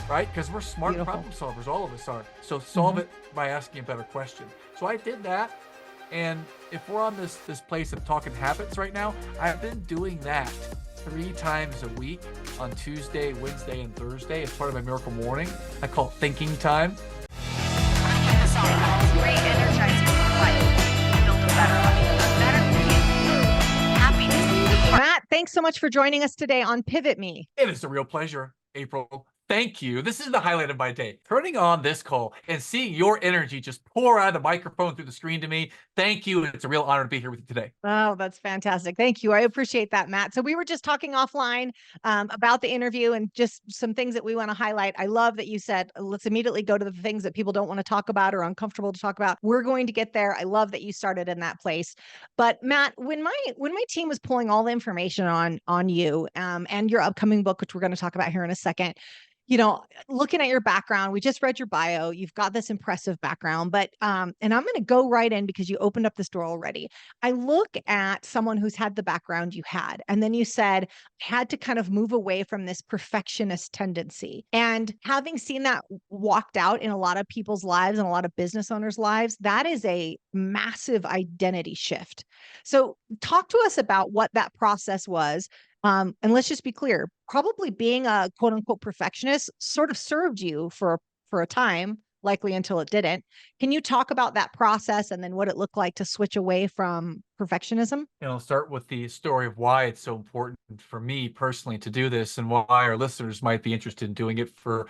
right? Because we're smart Beautiful. problem solvers, all of us are. So solve Mhm. it by asking a better question. So I did that. And if we're on this place of talking habits right now, I've been doing that 3 times a week on Tuesday, Wednesday, and Thursday as part of my miracle morning. I call it thinking time. Re-energizing life. Build a better life. A better you. Happiness. Matt, thanks so much for joining us today on Pivot Me. It is a real pleasure, April. Thank you. This is the highlight of my day. Turning on this call and seeing your energy just pour out of the microphone through the screen to me. Thank you. It's a real honor to be here with you today. Oh, that's fantastic. Thank you. I appreciate that, Matt. So we were just talking offline about the interview and just some things that we want to highlight. I love that you said, let's immediately go to the things that people don't want to talk about or uncomfortable to talk about. We're going to get there. I love that you started in that place. But Matt, when my team was pulling all the information on you and your upcoming book, which we're going to talk about here in a second, looking at your background, we just read your bio. You've got this impressive background, but and I'm going to go right in because you opened up this door already. I look at someone who's had the background you had, and then you said, I had to kind of move away from this perfectionist tendency. And having seen that walked out in a lot of people's lives and a lot of business owners' lives, that is a massive identity shift. So, talk to us about what that process was. And let's just be clear, probably being a quote unquote perfectionist sort of served you for a time, likely until it didn't. Can you talk about that process and then what it looked like to switch away from perfectionism? And I'll start with the story of why it's so important for me personally to do this and why our listeners might be interested in doing it. For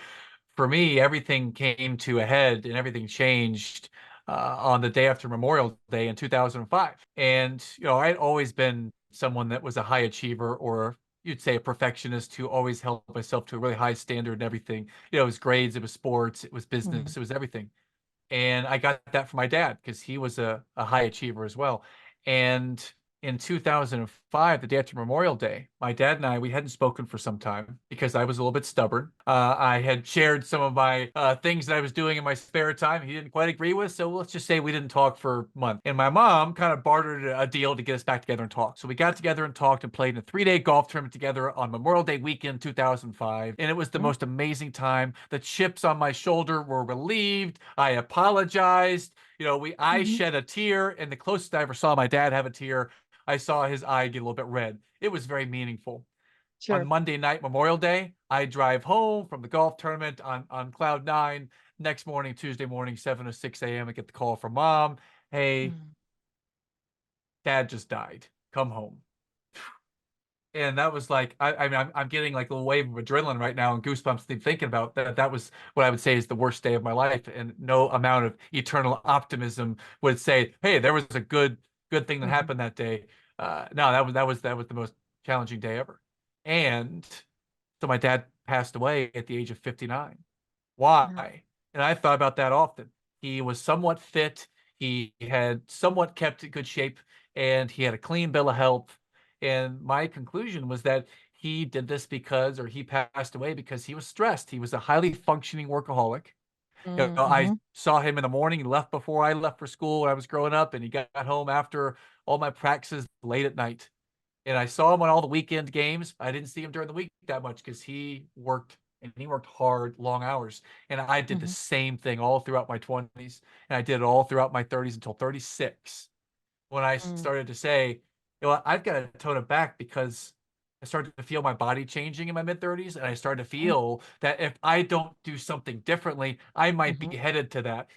me, everything came to a head and everything changed on the day after Memorial Day in 2005. And, I'd always been someone that was a high achiever, or you'd say a perfectionist, who always held myself to a really high standard and everything. It was grades, it was sports, it was Mhm. business, it was everything. And I got that from my dad because he was a high achiever as well. And in 2005, the day after Memorial Day, my dad and we hadn't spoken for some time because I was a little bit stubborn. I had shared some of my things that I was doing in my spare time. He didn't quite agree with. So let's just say we didn't talk for a month. And my mom kind of bartered a deal to get us back together and talk. So we got together and talked and played in a 3-day golf tournament together on Memorial Day weekend 2005. And it was the Mhm. most amazing time. The chips on my shoulder were relieved. I apologized. I Mhm. shed a tear, and the closest I ever saw my dad have a tear, I saw his eye get a little bit red. It was very meaningful. On Sure. Monday night, Memorial Day, I drive home from the golf tournament on cloud nine. Next morning, Tuesday morning, 7 or 6 a.m., I get the call from mom. Hey, Mm. dad just died. Come home. And that was like, I mean, I'm getting like a little wave of adrenaline right now and goosebumps thinking about that. That was what I would say is the worst day of my life. And no amount of eternal optimism would say, hey, there was a good thing that Mhm. happened that day. No, that was the most challenging day ever. And so my dad passed away at the age of 59. Yeah. Why? And I thought about that often. He was somewhat fit. He had somewhat kept in good shape, and he had a clean bill of health. And my conclusion was that he did this because, or he passed away because he was stressed. He was a highly functioning workaholic. I Mhm. saw him in the morning. He left before I left for school when I was growing up, and he got home after all my practices late at night. And I saw him on all the weekend games. I didn't see him during the week that much because he worked, and he worked hard, long hours. And I did the Mhm. same thing all throughout my 20s, and I did it all throughout my 30s until 36, when I Mm. started to say, I've got to tone it back because I started to feel my body changing in my mid 30s. And I started to Mhm. feel that if I don't do something differently, I might Mhm. be headed to that.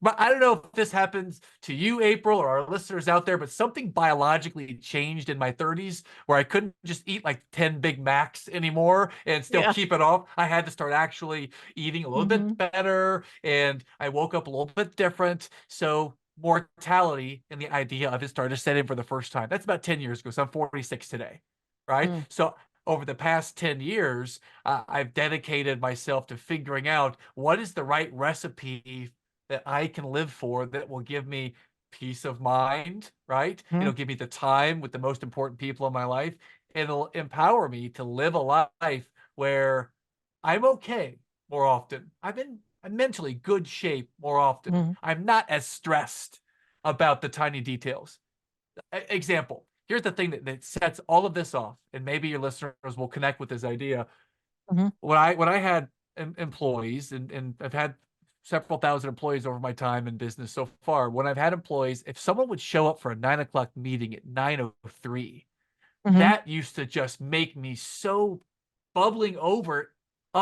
But I don't know if this happens to you, April, or our listeners out there, but something biologically changed in my 30s where I couldn't just eat like 10 Big Macs anymore and still Yeah. keep it off. I had to start actually eating a little bit Mhm. better, and I woke up a little bit different. So mortality and the idea of it started to set in for the first time. That's about 10 years ago. So I'm 46 today, right? Mm. So over the past 10 years, I've dedicated myself to figuring out what is the right recipe that I can live for that will give me peace of mind, right? Mhm. It'll give me the time with the most important people in my life. It'll empower me to live a life where I'm okay more often. I'm mentally good shape more often. Mhm. I'm not as stressed about the tiny details. Example. Here's the thing that sets all of this off, and maybe your listeners will connect with this idea. Mhm. When I had employees, and I've had several thousand employees over my time in business so far. When I've had employees, if someone would show up for a 9 o'clock meeting at 9:03, Mhm. that used to just make me so bubbling over,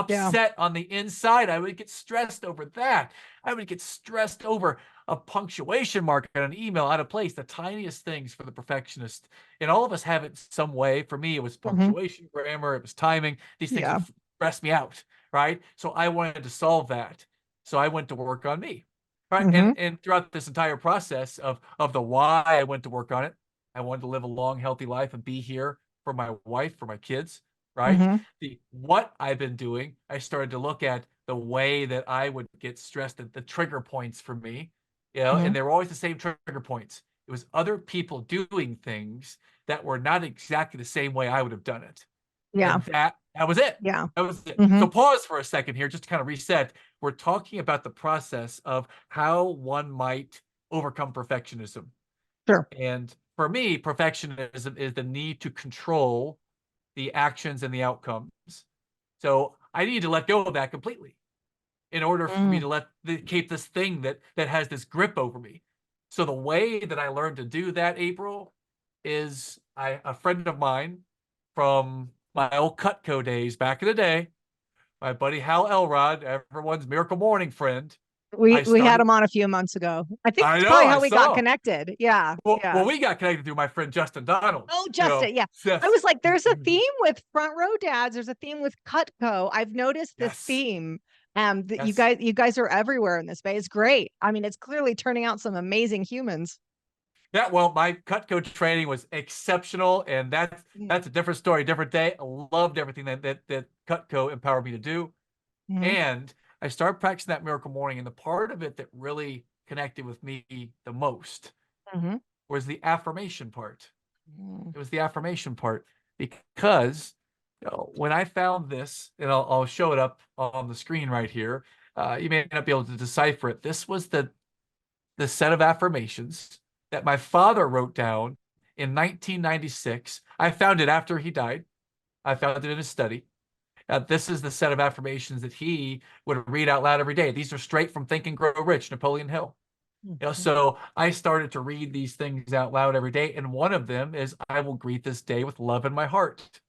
Yeah. upset on the inside. I would get stressed over that. I would get stressed over a punctuation mark on an email out of place, the tiniest things for the perfectionist. And all of us have it some way. For me, it was Mhm. punctuation, grammar, it was timing. These things Yeah. would stress me out, right? So I wanted to solve that. So I went to work on me. Right. And Mhm. and throughout this entire process of the why I went to work on it, I wanted to live a long, healthy life and be here for my wife, for my kids, right? Mhm. The what I've been doing, I started to look at the way that I would get stressed at the trigger points for me, and Mhm. they were always the same trigger points. It was other people doing things that were not exactly the same way I would have done it. Yeah. And that was it. Yeah. That was it. So Mhm. pause for a second here, just to kind of reset. We're talking about the process of how one might overcome perfectionism. Sure. And for me, perfectionism is the need to control the actions and the outcomes. So I need to let go of that completely in order for me Mm. to keep this thing that has this grip over me. So the way that I learned to do that, April, is a friend of mine from my old Cutco days back in the day, my buddy Hal Elrod, everyone's Miracle Morning friend. We I we had started. him on a few months ago. I think I that's know. probably I how we got saw. connected. Yeah. Well, Yeah. we got connected through my friend Justin Donald. Oh, Justin. Yeah. I Yes, was like, there's a theme with front row dads. There's a theme with Cutco. I've noticed this yes, theme. That yes. you guys are everywhere in this space. It's great. I mean, it's clearly turning out some amazing humans. Yeah, well, my Cutco training was exceptional, and that's a different story, different day. I loved everything that Cutco empowered me to do, Mm-hmm. and I started practicing that Miracle Morning. And the part of it that really connected with me the most Mm-hmm. was the affirmation part. Mm-hmm. It was the affirmation part because when I found this, and I'll show it up on the screen right here. You may not be able to decipher it. This was the set of affirmations that my father wrote down in 1996. I found it after he died. I found it in his study. This is the set of affirmations that he would read out loud every day. These are straight from Think and Grow Rich, Napoleon Hill. So I started to read these things out loud every day, and one of them is, "I will greet this day with love in my heart."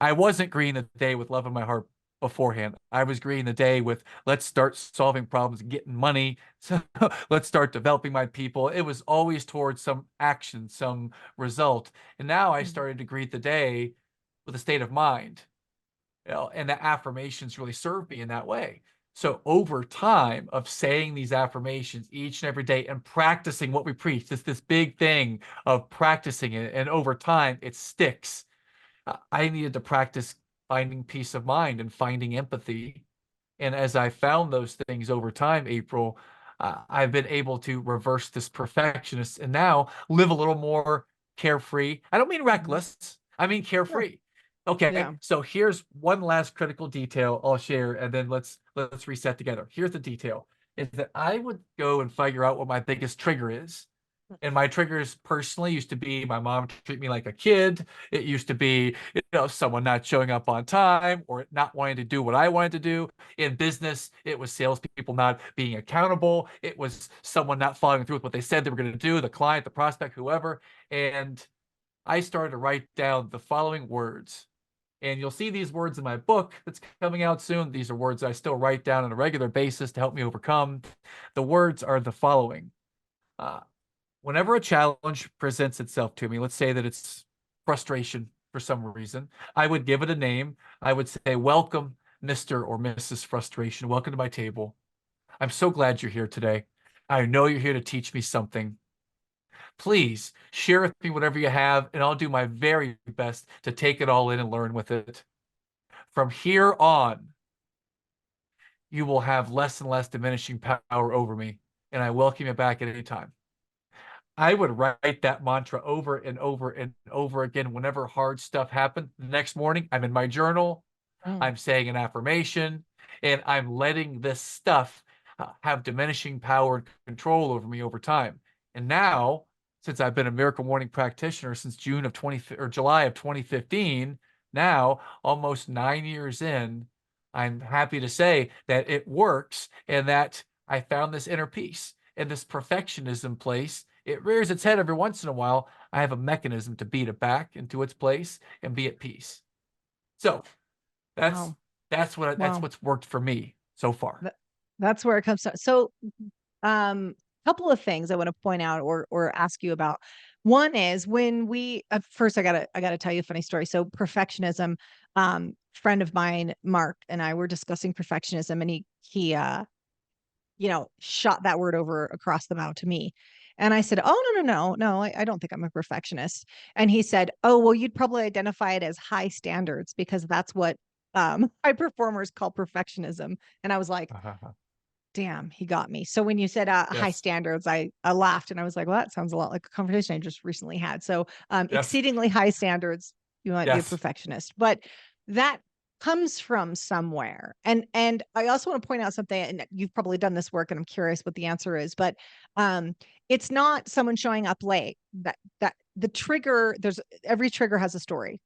I wasn't greeting the day with love in my heart beforehand. I was greeting the day with, let's start solving problems, getting money. So let's start developing my people. It was always towards some action, some result. And now I started to greet the day with a state of mind. And the affirmations really served me in that way. So over time of saying these affirmations each and every day and practicing what we preach, this big thing of practicing it, and over time it sticks. I needed to practice finding peace of mind and finding empathy. And as I found those things over time, April, I've been able to reverse this perfectionist and now live a little more carefree. I don't mean Mm-hmm. reckless, I mean Sure. carefree. Okay, Yeah. so here's one last critical detail I'll share, and then let's reset together. Here's the detail: is that I would go and figure out what my biggest trigger is. And my triggers personally used to be my mom treat me like a kid. It used to be, someone not showing up on time or not wanting to do what I wanted to do. In business, it was salespeople not being accountable. It was someone not following through with what they said they were going to do, the client, the prospect, whoever. And I started to write down the following words. And you'll see these words in my book that's coming out soon. These are words I still write down on a regular basis to help me overcome. The words are the following. Uh, Whenever a challenge presents itself to me, let's say that it's frustration for some reason, I would give it a name. I would say, "Welcome, Mr. or Mrs. Frustration. Welcome to my table. I'm so glad you're here today. I know you're here to teach me something. Please share with me whatever you have, and I'll do my very best to take it all in and learn with it. From here on, you will have less and less diminishing power over me, and I welcome you back at any time." I would write that mantra over and over and over again whenever hard stuff happened. The next morning, I'm in my journal, Mm. I'm saying an affirmation, and I'm letting this stuff have diminishing power and control over me over time. And now, since I've been a Miracle Morning practitioner since June of 20 or July of 2015, now almost 9 years in, I'm happy to say that it works and that I found this inner peace. And this perfectionism place, it rears its head every once in a while. I have a mechanism to beat it back into its place and be at peace. So that's Wow. that's Wow. what's worked for me so far. That, that's where it comes from. So, couple of things I want to point out or ask you about. One is when we first I gotta tell you a funny story. So perfectionism, friend of mine, Mark, and I were discussing perfectionism, and he shot that word over across the bow to me. And I said, "Oh, no, I don't think I'm a perfectionist." And he said, "Oh, well, you'd probably identify it as high standards because that's what high performers call perfectionism." And I was like, damn, he got me. So when you said high Yes. standards, I laughed and I was like, well, that sounds a lot like a conversation I just recently had. So Yes. exceedingly high standards, you might be a Yes. perfectionist, but that comes from somewhere. And I also want to point out something, and you've probably done this work, and I'm curious what the answer is, but it's not someone showing up late. That the trigger, there's every trigger has a story.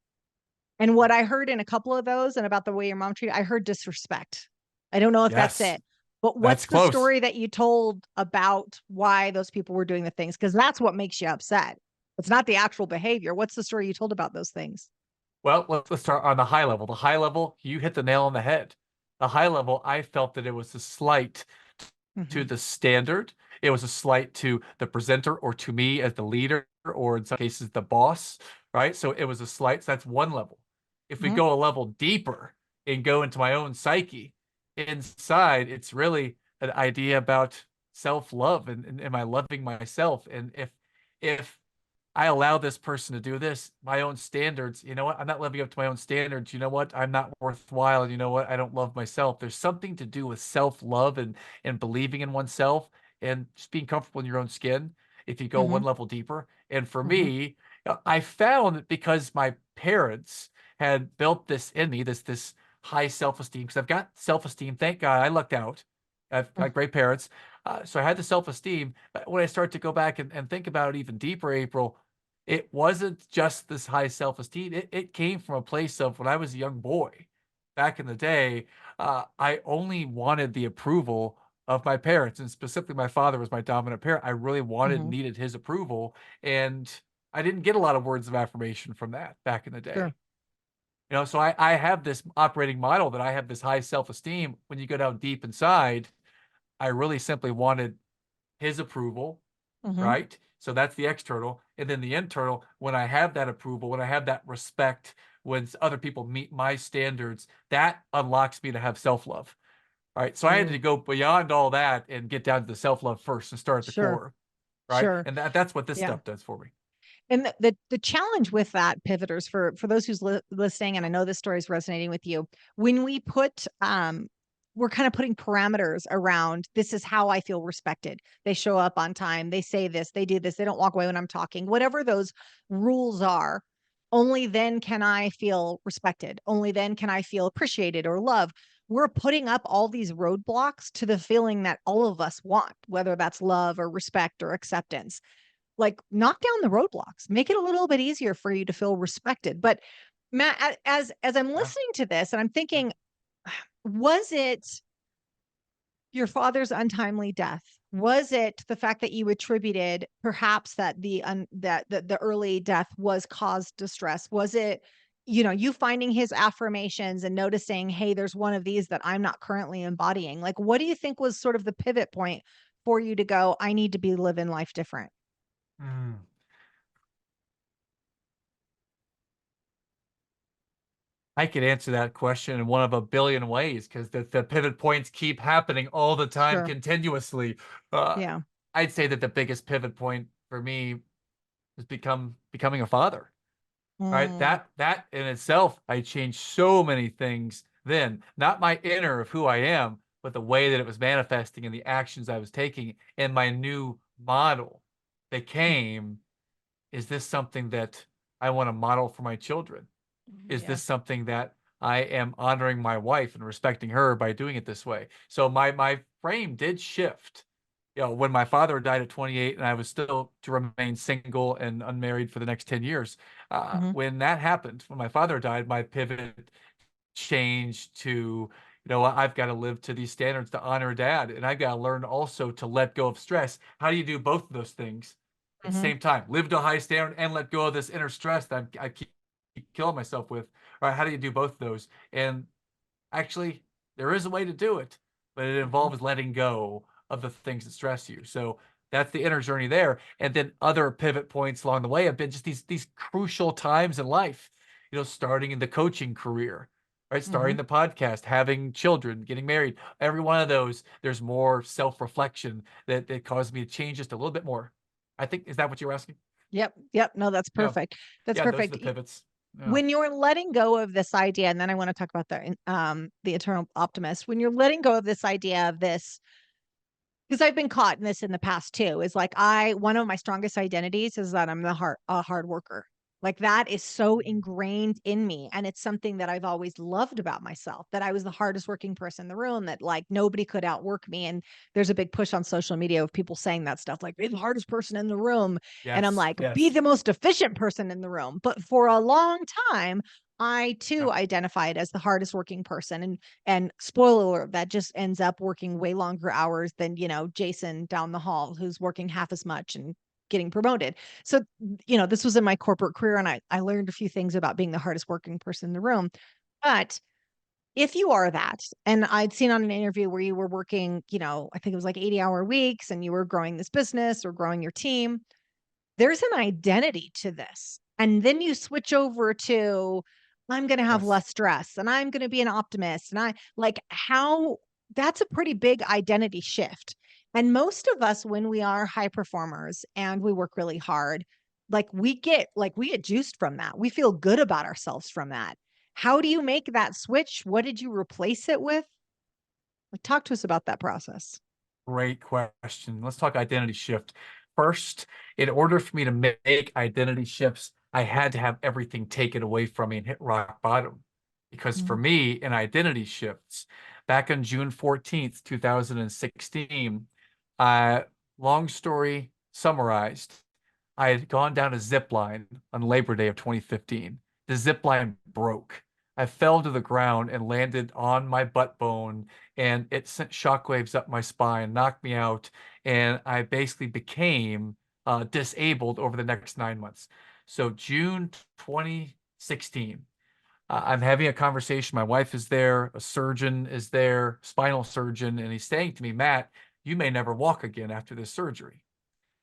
And what I heard in a couple of those and about the way your mom treated, I heard disrespect. I don't know if that's Yes. it. But That's what's the close. story that you told about why those people were doing the things? Because that's what makes you upset. It's not the actual behavior. What's the story you told about those things? Well, let's start on the high level. The high level, you hit the nail on the head. The high level, I felt that it was a slight to Hmm. the standard. It was a slight to the presenter or to me as the leader, or in some cases, the boss, right? So it was a slight. So that's one level. If we Hmm. go a level deeper and go into my own psyche, inside, it's really an idea about self-love and am I loving myself? And if I allow this person to do this, my own standards, you know what? I'm not living up to my own standards. You know what? I'm not worthwhile. You know what? I don't love myself. There's something to do with self-love and believing in oneself and just being comfortable in your own skin if you go Hmm. one level deeper. And for Hmm. me, I found that because my parents had built this in me, this high self-esteem, because I've got self-esteem. Thank God I lucked out. I've got great parents. So I had the self-esteem. But when I start to go back and think about it even deeper, April, it wasn't just this high self-esteem. It came from a place of when I was a young boy back in the day, I only wanted the approval of my parents, and specifically my father was my dominant parent. I really wanted, Hmm. needed his approval, and I didn't get a lot of words of affirmation from that back in the Sure. day. So I have this operating model that I have this high self-esteem. When you go down deep inside, I really simply wanted his approval, Hmm. right? So that's the external. And then the internal, when I have that approval, when I have that respect, when other people meet my standards, that unlocks me to have self-love. Right. So I had to Ooh, go beyond all that and get down to the self-love first and start at the sure. core. Right. Sure. And that's what this Yeah. stuff does for me. And the challenge with that, pivoters, for those who's listening, and I know this story is resonating with you, when we put we're kind of putting parameters around this is how I feel respected. They show up on time, they say this, they do this, they don't walk away when I'm talking, whatever those rules are. Only then can I feel respected. Only then can I feel appreciated or loved. We're putting up all these roadblocks to the feeling that all of us want, whether that's love or respect or acceptance. Like, knock down the roadblocks, make it a little bit easier for you to feel respected. But Matt, as I'm Yeah. listening to this and I'm thinking, was it your father's untimely death? Was it the fact that you attributed perhaps that the early death was caused distress? Was it, you finding his affirmations and noticing, hey, there's one of these that I'm not currently embodying? Like, what do you think was sort of the pivot point for you to go, I need to be living life different? Mm. I could answer that question in one of a billion ways because the pivot points keep happening all the time Sure. continuously. Uh, Yeah. I'd say that the biggest pivot point for me is becoming a father. Right? Mm. That in itself, I changed so many things then. Not my inner of who I am, but the way that it was manifesting and the actions I was taking. And my new model became, is this something that I want to model for my children? Is Yeah. this something that I am honoring my wife and respecting her by doing it this way? So my frame did shift. When my father died at 28 and I was still to remain single and unmarried for the next 10 years, Mhm. when that happened, when my father died, my pivot changed to, I've got to live to these standards to honor dad, and I've got to learn also to let go of stress. How do you do both of those things at the Mhm. same time? Live to a high standard and let go of this inner stress that I keep killing myself with. All right, how do you do both of those? And actually, there is a way to do it, but it Mhm. involves letting go of the things that stress you. So that's the inner journey there. And then other pivot points along the way have been just these crucial times in life, starting in the coaching career, right? Starting Mhm. the podcast, having children, getting married. Every one of those, there's more self-reflection that caused me to change just a little bit more. I think, is that what you're asking? Yep. Yep. No, that's Yeah. perfect. That's Yeah, those are perfect. the pivots. Yeah. When you're letting go of this idea, and then I want to talk about the eternal optimist, when you're letting go of this idea of this, because I've been caught in this in the past too, is like one of my strongest identities is that I'm a hard worker. Like that is so ingrained in me. And it's something that I've always loved about myself, that I was the hardest working person in the room, that like nobody could outwork me. And there's a big push on social media of people saying that stuff, like be the hardest person in the room. And I'm Yes. like, be Yes. the most efficient person in the room. But for a long time, I too Yeah. identified as the hardest working person. And spoiler alert, that just ends up working way longer hours than, Jason down the hall who's working half as much and getting promoted. So, this was in my corporate career, and I learned a few things about being the hardest working person in the room. But if you are that, and I'd seen on an interview where you were working, I think it was like 80-hour weeks and you were growing this business or growing your team, there's an identity to this. And then you switch over to, I'm going to have Yes. less stress and I'm going to be an optimist. And I like how that's a pretty big identity shift. And most of us, when we are high performers and we work really hard, we get juiced from that. We feel good about ourselves from that. How do you make that switch? What did you replace it with? Like, talk to us about that process. Great question. Let's talk identity shift. First, in order for me to make identity shifts, I had to have everything taken away from me and hit rock bottom. Because for Mhm. me, in identity shifts, back on June 14th, 2016, uh, long story summarized, I had gone down a zip line on Labor Day of 2015. The zip line broke. I fell to the ground and landed on my butt bone, and it sent shockwaves up my spine, knocked me out, and I basically became disabled over the next 9 months. So June 2016, I'm having a conversation. My wife is there, a surgeon is there, spinal surgeon, and he's saying to me, Matt, you may never walk again after this surgery.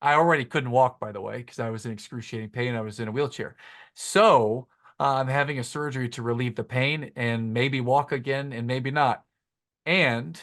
I already couldn't walk, by the way, because I was in excruciating pain. I was in a wheelchair. So I'm having a surgery to relieve the pain and maybe walk again and maybe not. And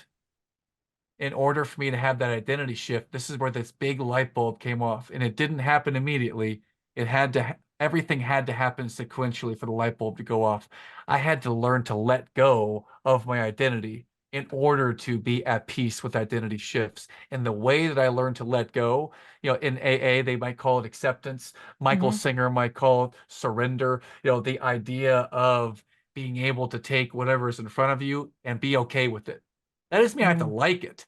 in order for me to have that identity shift, this is where this big light bulb came off. And it didn't happen immediately. Everything had to happen sequentially for the light bulb to go off. I had to learn to let go of my identity in order to be at peace with identity shifts. And the way that I learned to let go, in AA, they might call it acceptance. Michael Mhm. Singer might call it surrender. The idea of being able to take whatever is in front of you and be okay with it. That doesn't mean I have to Mhm. like it.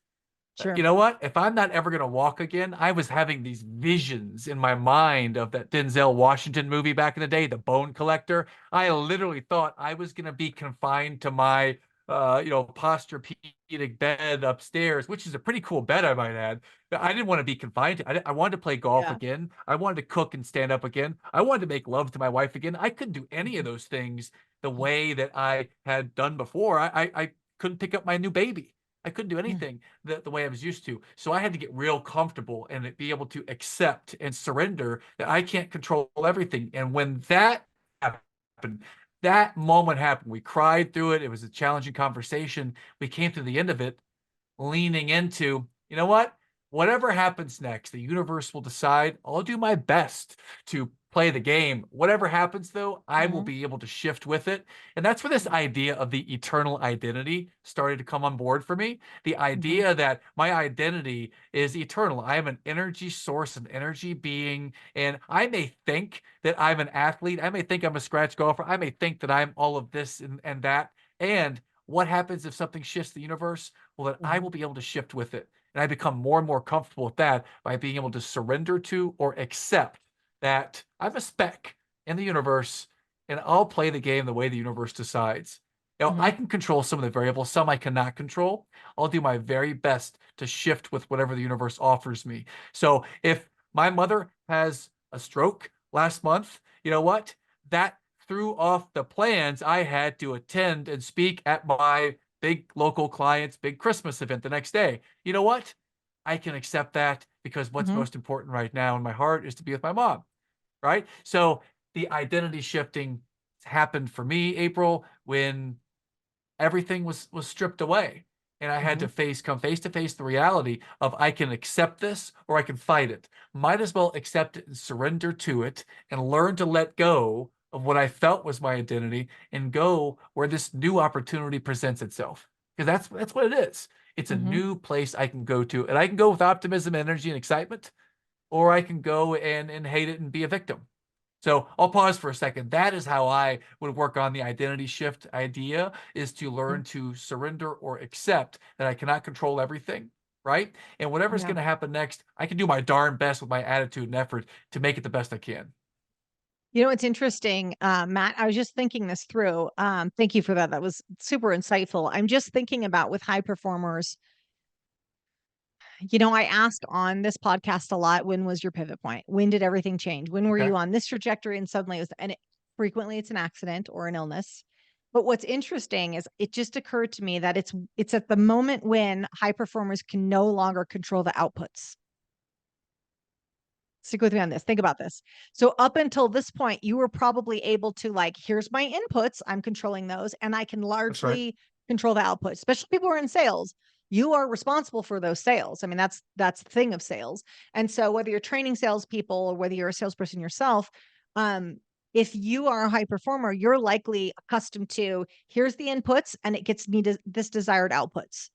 You Sure. know what? If I'm not ever going to walk again, I was having these visions in my mind of that Denzel Washington movie back in the day, The Bone Collector. I literally thought I was going to be confined to my, posturepedic bed upstairs, which is a pretty cool bed, I might add. But I didn't want to be confined to. I wanted to play golf Yeah. again. I wanted to cook and stand up again. I wanted to make love to my wife again. I couldn't do any of Mhm. those things the way that I had done before. I couldn't pick up my new baby. I couldn't do Mm. anything the way I was used to. So I had to get real comfortable and be able to accept and surrender that I can't control everything. And when that happened, that moment happened, we cried through it. It was a challenging conversation. We came to the end of it leaning into, you know what? Whatever happens next, the universe will decide. I'll do my best to play the game. Whatever happens, though, I will Mhm. be able to shift with it. And that's where this idea of the eternal identity started to come on board for me. The Mhm. idea that my identity is eternal. I am an energy source, an energy being, and I may think that I'm an athlete. I may think I'm a scratch golfer. I may think that I'm all of this and that. And what happens if something shifts the universe? Well, then I will Mhm. be able to shift with it. And I become more and more comfortable with that by being able to surrender to or accept that I'm a speck in the universe and I'll play the game the way the universe decides. I can control some of the variables, some I cannot control. I'll do my very best to shift with whatever the universe offers me. So if my mother has a stroke last month, you know what? That threw off the plans I had to attend and speak at my big local client's big Christmas event the next day. You know what? I can accept that because what's most important right now in my heart is to be with my mom, right? So the identity shifting happened for me, April, when everything was stripped away. And I had to come face to face the reality of I can accept this or I can fight it. Might as well accept it and surrender to it and learn to let go of what I felt was my identity and go where this new opportunity presents itself. Because that's what it is. It's a new place I can go to. And I can go with optimism, energy, and excitement, or I can go and hate it and be a victim. So I'll pause for a second. That is how I would work on the identity shift idea, is to learn to surrender or accept that I cannot control everything, right? And whatever's going to happen next, I can do my darn best with my attitude and effort to make it the best I can. You know, it's interesting, Matt. I was just thinking this through. Thank you for that. That was super insightful. I'm just thinking about with high performers. You know, I ask on this podcast a lot, when was your pivot point? When did everything change? When were Okay. you on this trajectory and suddenly it was, frequently it's an accident or an illness. But what's interesting is it just occurred to me that it's at the moment when high performers can no longer control the outputs. Stick with me on this. Think about this. So up until this point, you were probably able to, like, here's my inputs, I'm controlling those, and I can That's right. largely control the output. Especially people who are in sales. You are responsible for those sales. I mean, that's the thing of sales. And so whether you're training salespeople or whether you're a salesperson yourself, if you are a high performer, you're likely accustomed to, here's the inputs and it gets me to this desired outputs.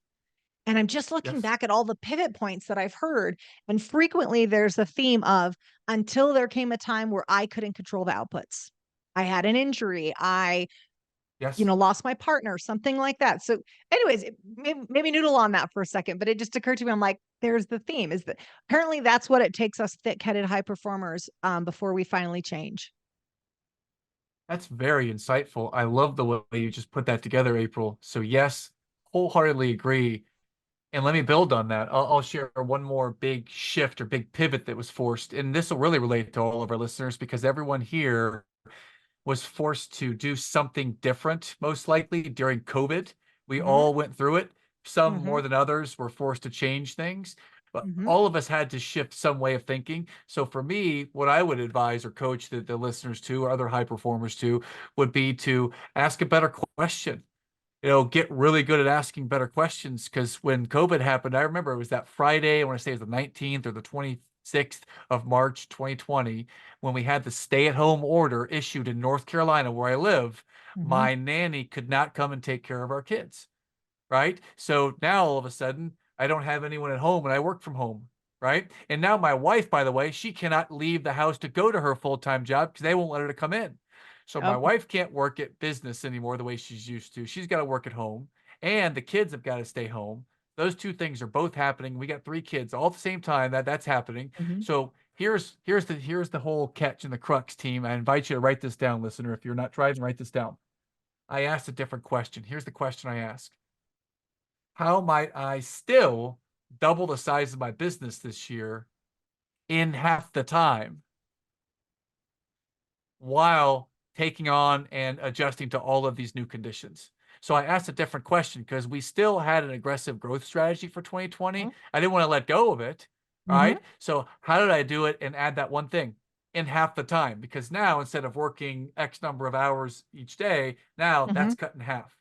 And I'm just looking Yes. back at all the pivot points that I've heard. And frequently there's a theme of, until there came a time where I couldn't control the outputs. I had an injury. I, Yes. lost my partner, something like that. So anyways, maybe noodle on that for a second, but it just occurred to me. I'm like, there's the theme, is that apparently that's what it takes us thick-headed high performers before we finally change. That's very insightful. I love the way you just put that together, April. So yes, wholeheartedly agree. And let me build on that. I'll share one more big shift or big pivot that was forced. And this will really relate to all of our listeners because everyone here was forced to do something different, most likely during COVID. We Hmm. all went through it. Some Hmm. more than others were forced to change things, but Hmm. all of us had to shift some way of thinking. So for me, what I would advise or coach the listeners to, or other high performers to, would be to ask a better question. Get really good at asking better questions. Because when COVID happened, I remember it was that Friday, I want to say it was the 19th or the 26th of March 2020, when we had the stay-at-home order issued in North Carolina, where I live. Hmm. My nanny could not come and take care of our kids, right? So now all of a sudden, I don't have anyone at home and I work from home, right? And now my wife, by the way, she cannot leave the house to go to her full-time job because they won't let her to come in. So my Okay. wife can't work at business anymore the way she's used to. She's got to work at home, and the kids have got to stay home. Those two things are both happening. We got three kids all at the same time. That's happening. Hmm. So here's the whole catch and the crux, team. I invite you to write this down, listener. If you're not driving, write this down. I asked a different question. Here's the question I ask: how might I still double the size of my business this year in half the time while taking on and adjusting to all of these new conditions? So I asked a different question because we still had an aggressive growth strategy for 2020. I didn't want to let go of it. All Hmm. right. So how did I do it and add that one thing in half the time? Because now instead of working X number of hours each day, now Hmm. that's cut in half,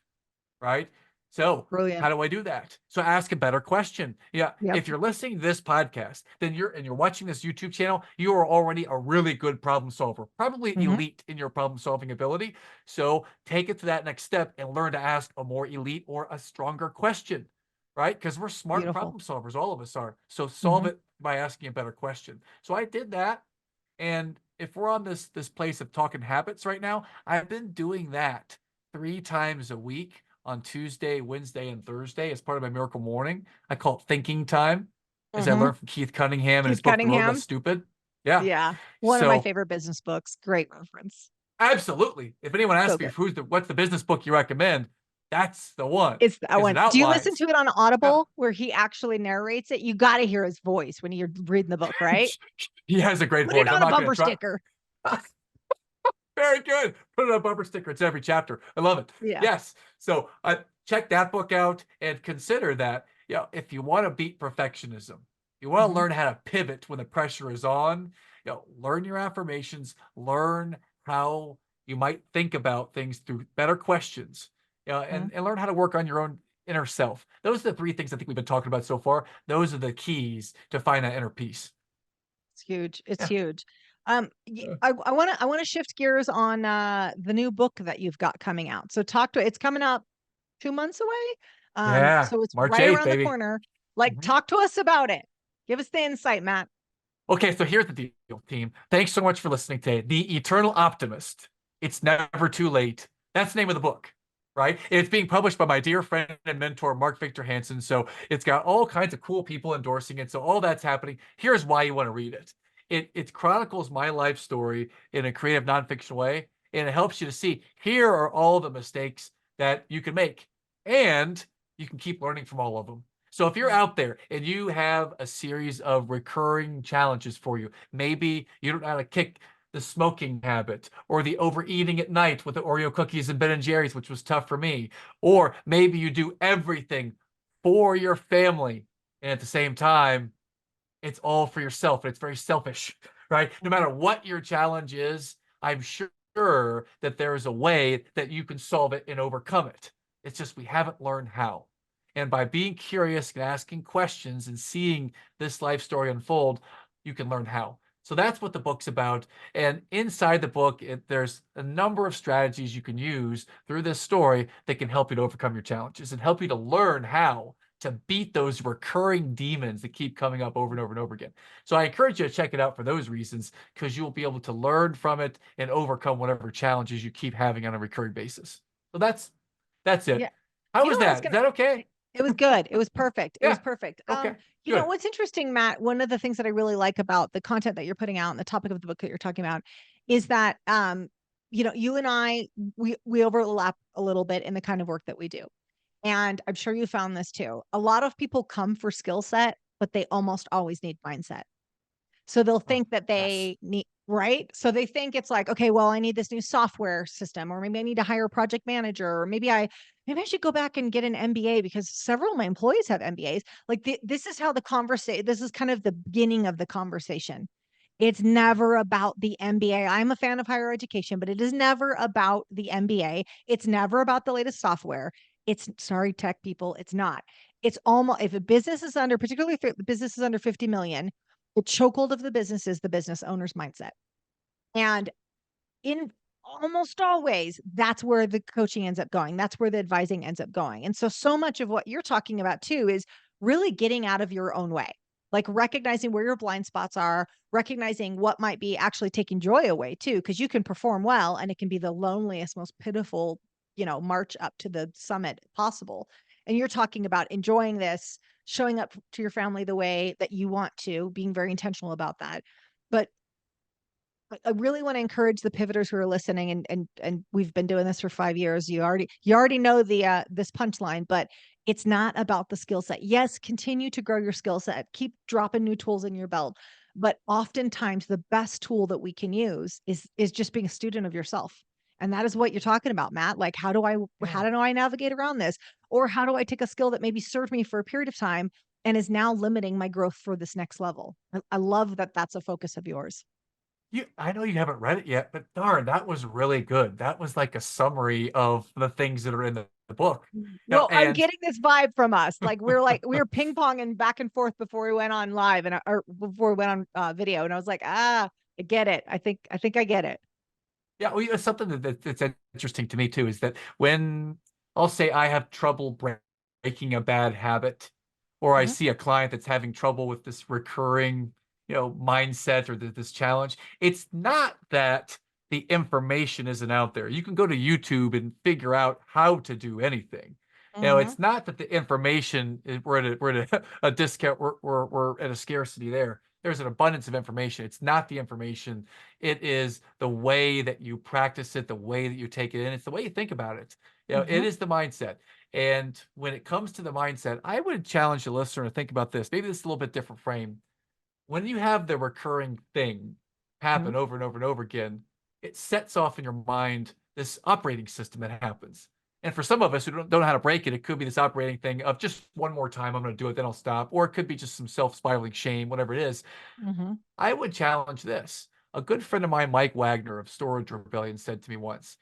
right? So how Brilliant. do I do that? So ask a better question. Yeah, Yep. if you're listening to this podcast, then you're watching this YouTube channel, you are already a really good problem solver, probably Hmm. elite in your problem solving ability. So take it to that next step and learn to ask a more elite or a stronger question, right? Because we're smart Beautiful. problem solvers, all of us are. So solve Hmm. it by asking a better question. So I did that. And if we're on this place of talking habits right now, I've been doing that 3 times a week on Tuesday, Wednesday, and Thursday as part of my miracle morning. I call it thinking time, as I Hmm. learned from Keith Cunningham in his Keith book, The Road Less Cunningham. Stupid. Yeah. Yeah. One of my So favorite business books. Great reference. absolutely. If anyone So asks me good. what's the business book you recommend, That's the one. It's that Because it one. Do you listen outlines. to it on Yeah. Audible where he actually narrates it? You got to hear his voice when you're reading the book, right? He has a great Put it voice. I'm on a not going to bumper try. sticker. Very good. Put it on a bumper sticker. It's every chapter. I love it. Yeah. Yes. So check that book out and consider that, if you want to beat perfectionism, you want to Mhm. learn how to pivot when the pressure is on, learn your affirmations, learn how you might think about things through better questions, Mhm. and learn how to work on your own inner self. Those are the three things I think we've been talking about so far. Those are the keys to find that inner peace. It's huge. It's Yeah. huge. Uh, I want to shift gears on the new book that you've got coming out. So it's coming up 2 months away. yeah. So it's March right 8th, around the baby. corner. Like, Mhm. talk to us about it. Give us the insight, Matt. Okay, so here's the deal, team. Thanks so much for listening today. The Eternal Optimist. It's never too late. That's the name of the book, right? It's being published by my dear friend and mentor, Mark Victor Hansen. So it's got all kinds of cool people endorsing it. So all that's happening. Here's why you want to read it. It chronicles my life story in a creative nonfiction way, and it helps you to see here are all the mistakes that you can make, and you can keep learning from all of them. So if you're out there and you have a series of recurring challenges for you, maybe you don't know how to kick the smoking habit or the overeating at night with the Oreo cookies and Ben and Jerry's, which was tough for me, or maybe you do everything for your family and at the same time it's all for yourself and it's very selfish, right? No matter what your challenge is, I'm sure that there is a way that you can solve it and overcome it. It's just we haven't learned how. And by being curious and asking questions and seeing this life story unfold, you can learn how. So that's what the book's about. And inside the book, there's a number of strategies you can use through this story that can help you to overcome your challenges and help you to learn how to beat those recurring demons that keep coming up over and over and over again. So I encourage you to check it out for those reasons, because you'll be able to learn from it and overcome whatever challenges you keep having on a recurring basis. So that's Yeah. it. How You know was what I was that? Is gonna that okay? It was good. It was perfect. It was Yeah. perfect. Okay. Good. What's interesting, Matt, one of the things that I really like about the content that you're putting out and the topic of the book that you're talking about is that you and I we overlap a little bit in the kind of work that we do. And I'm sure you found this too. A lot of people come for skill set, but they almost always need mindset. So they'll Oh, think that yes. they need, right? So they think it's like, okay, well, I need this new software system, or maybe I need to hire a project manager, or maybe I should go back and get an MBA because several of my employees have MBAs. Like this is how the conversation, this is kind of the beginning of the conversation. It's never about the MBA. I'm a fan of higher education, but it is never about the MBA. It's never about the latest software. It's sorry, tech people, it's not. It's almost if a business is under, particularly if the business is under 50 million, the chokehold of the business is the business owner's mindset. And in almost always, that's where the coaching ends up going. That's where the advising ends up going. And so much of what you're talking about too is really getting out of your own way, like recognizing where your blind spots are, recognizing what might be actually taking joy away too, because you can perform well and it can be the loneliest, most pitiful, march up to the summit possible. And you're talking about enjoying this, showing up to your family the way that you want to, being very intentional about that. But I really want to encourage the pivoters who are listening, and we've been doing this for 5 years. You already know the this punchline, but it's not about the skill set. Yes, continue to grow your skill set, keep dropping new tools in your belt, but oftentimes the best tool that we can use is just being a student of yourself. And that is what you're talking about, Matt. Like, Yeah. how do I navigate around this? Or how do I take a skill that maybe served me for a period of time and is now limiting my growth for this next level? I love that that's a focus of yours. I know you haven't read it yet, but darn, that was really good. That was like a summary of the things that are in the book. Well, I'm And getting this vibe from us. Like we were ping ponging back and forth before we went on live or before we went on video, and I was like, I get it. I think I get it. yeah, well, something that's interesting to me too is that when I'll say I have trouble breaking a bad habit, or I Mhm. see a client that's having trouble with this recurring, mindset or this challenge, it's not that the information isn't out there. You can go to YouTube and figure out how to do anything. Mhm. It's not that the information we're at a discount, we're at a scarcity there. There's an abundance of information. It's not the information, it is the way that you practice it, the way that you take it in. It's the way you think about it. It is the mindset. And when it comes to the mindset, I would challenge the listener to think about this. Maybe this is a little bit different frame. When you have the recurring thing Mhm. happen over and over and over again, it sets off in your mind this operating system that happens. And for some of us who don't know how to break it, it could be this operating thing of just one more time, I'm going to do it, then I'll stop. Or it could be just some self-spiraling shame, whatever it is. Mhm. I would challenge this. A good friend of mine, Mike Wagner of Storage Rebellion, said to me once,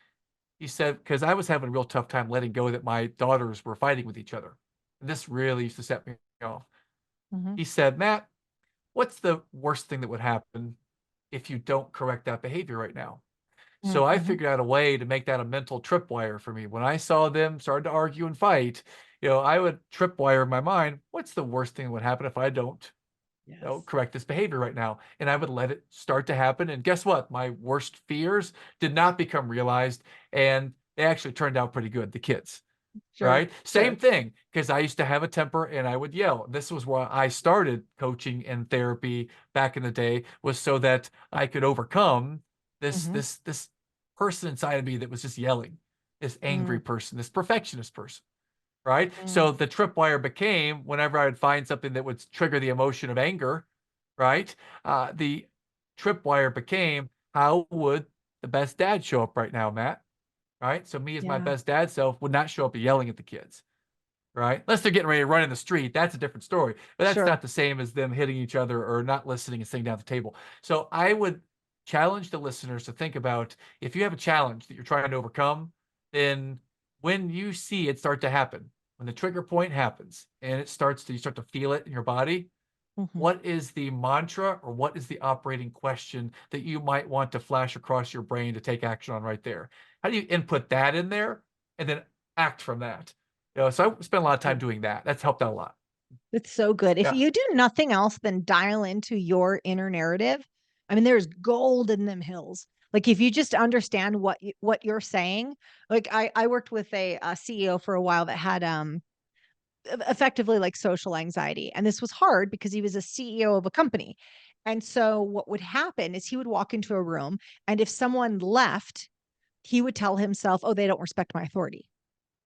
he said, because I was having a real tough time letting go that my daughters were fighting with each other. And this really used to set me off. Mhm. He said, Matt, what's the worst thing that would happen if you don't correct that behavior right now? So I Mhm. figured out a way to make that a mental tripwire for me. When I saw them starting to argue and fight, I would tripwire in my mind, what's the worst thing that would happen if I don't Yes. correct this behavior right now? And I would let it start to happen. And guess what? My worst fears did not become realized. And they actually turned out pretty good, the kids. Sure. Right? Same Sure. thing, because I used to have a temper and I would yell. This was why I started coaching and therapy back in the day, was so that I could overcome this Mhm. this this person inside of me that was just yelling, this angry Mm. person, this perfectionist person, right? Mm. So the tripwire became whenever I would find something that would trigger the emotion of anger, right? The tripwire became, how would the best dad show up right now, Matt? Right? So me as my Yeah. best dad self would not show up yelling at the kids, right? Unless they're getting ready to run in the street, that's a different story. But that's Sure. not the same as them hitting each other or not listening and sitting down at the table. So I would challenge the listeners to think about, if you have a challenge that you're trying to overcome, then when you see it start to happen, when the trigger point happens and you start to feel it in your body, Mhm. what is the mantra or what is the operating question that you might want to flash across your brain to take action on right there? How do you input that in there and then act from that? So I spent a lot of time Good. doing that. That's helped out a lot. It's so good. If Yeah. you do nothing else than dial into your inner narrative, I mean, there's gold in them hills. Like if you just understand what you're saying, like I worked with a CEO for a while that had effectively like social anxiety, and this was hard because he was a CEO of a company. And so what would happen is he would walk into a room, and if someone left, he would tell himself, "Oh, they don't respect my authority."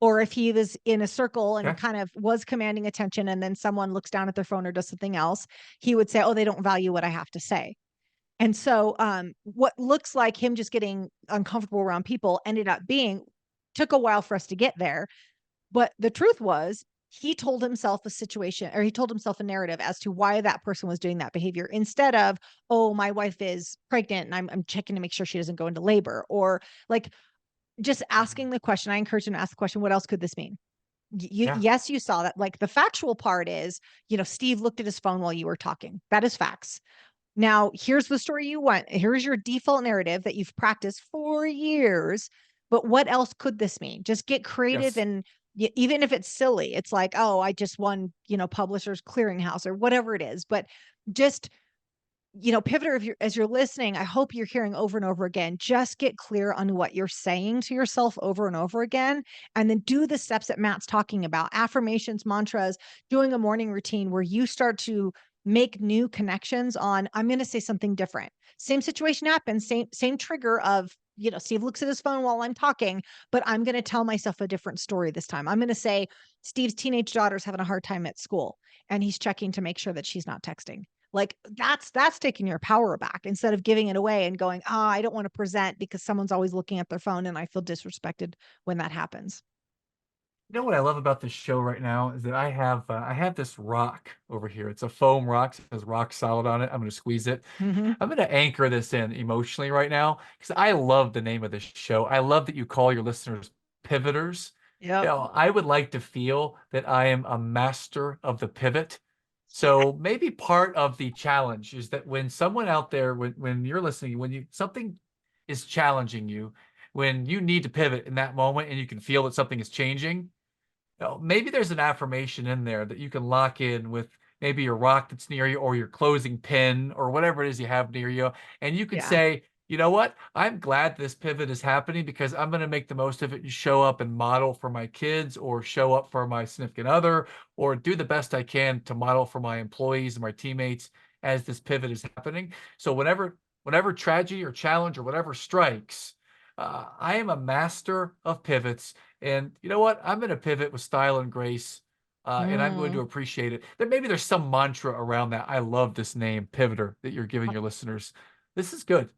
Or if he was in a circle and Okay. kind of was commanding attention and then someone looks down at their phone or does something else, he would say, "Oh, they don't value what I have to say." And so what looks like him just getting uncomfortable around people ended up being, took a while for us to get there. But the truth was, he told himself a situation, or he told himself a narrative as to why that person was doing that behavior, instead of, "Oh, my wife is pregnant and I'm checking to make sure she doesn't go into labor," or like just asking the question. I encourage him to ask the question, "What else could this mean?" Yeah. Yes, you saw that. Like the factual part is, Steve looked at his phone while you were talking. That is facts. Now, here's the story you want. Here's your default narrative that you've practiced for years. But what else could this mean? Just get creative, Yes. and even if it's silly, it's like, "Oh, I just won, Publishers Clearinghouse," or whatever it is. But just, pivoter, if you're as you're listening, I hope you're hearing over and over again, just get clear on what you're saying to yourself over and over again, and then do the steps that Matt's talking about, affirmations, mantras, doing a morning routine where you start to make new connections on, "I'm going to say something different." Same situation happens, same trigger of, Steve looks at his phone while I'm talking, but I'm going to tell myself a different story this time. I'm going to say, "Steve's teenage daughter's having a hard time at school and he's checking to make sure that she's not texting." Like that's taking your power back, instead of giving it away and going, "Oh, I don't want to present because someone's always looking at their phone and I feel disrespected when that happens." You know what I love about this show right now is that I have this rock over here. It's a foam rock. It says rock solid on it. I'm going to squeeze it. Mhm. I'm going to anchor this in emotionally right now because I love the name of this show. I love that you call your listeners pivoters. Yep. I would like to feel that I am a master of the pivot. So maybe part of the challenge is that when someone out there, when you're listening, when you something is challenging you, when you need to pivot in that moment and you can feel that something is changing, maybe there's an affirmation in there that you can lock in with maybe your rock that's near you or your closing pin or whatever it is you have near you. And you could Yeah. say, you know what? I'm glad this pivot is happening because I'm going to make the most of it and show up and model for my kids or show up for my significant other or do the best I can to model for my employees and my teammates as this pivot is happening. So whenever tragedy or challenge or whatever strikes, I am a master of pivots. And you know what? I'm going to pivot with style and grace. And I'm going to Mm. appreciate it. That maybe there's some mantra around that. I love this name, Pivoter, that you're giving your listeners. This is good.